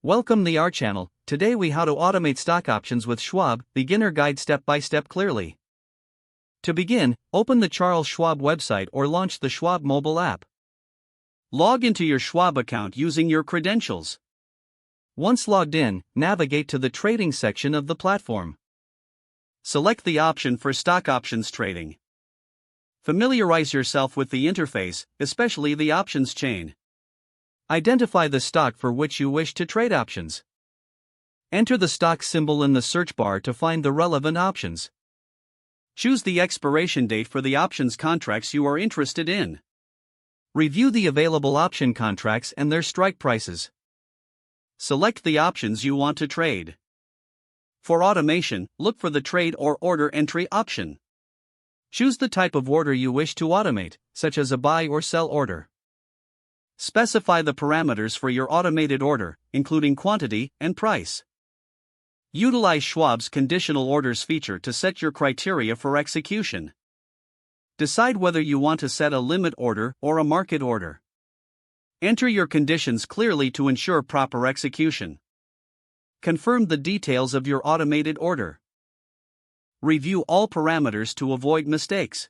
Welcome to our channel. Today we how to automate stock options with Schwab, beginner guide step by step clearly. To begin, open the Charles Schwab website or launch the Schwab mobile app. Log into your Schwab account using your credentials. Once logged in, navigate to the trading section of the platform. Select the option for stock options trading. Familiarize yourself with the interface, especially the options chain. Identify the stock for which you wish to trade options. Enter the stock symbol in the search bar to find the relevant options. Choose the expiration date for the options contracts you are interested in. Review the available option contracts and their strike prices. Select the options you want to trade. For automation, look for the trade or order entry option. Choose the type of order you wish to automate, such as a buy or sell order. Specify the parameters for your automated order, including quantity and price. Utilize Schwab's conditional orders feature to set your criteria for execution. Decide whether you want to set a limit order or a market order. Enter your conditions clearly to ensure proper execution. Confirm the details of your automated order. Review all parameters to avoid mistakes.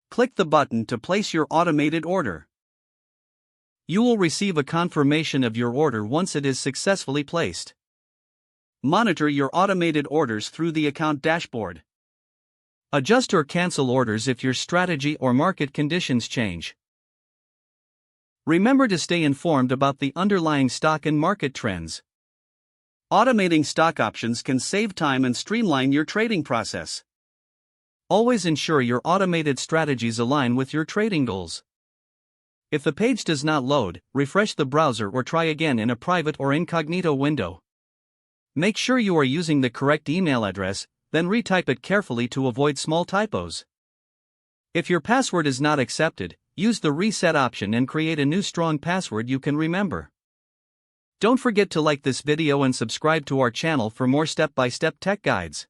Click the button to place your automated order. You will receive a confirmation of your order once it is successfully placed. Monitor your automated orders through the account dashboard. Adjust or cancel orders if your strategy or market conditions change. Remember to stay informed about the underlying stock and market trends. Automating stock options can save time and streamline your trading process. Always ensure your automated strategies align with your trading goals. If the page does not load, refresh the browser or try again in a private or incognito window. Make sure you are using the correct email address, then retype it carefully to avoid small typos. If your password is not accepted, use the reset option and create a new strong password you can remember. Don't forget to like this video and subscribe to our channel for more step-by-step tech guides.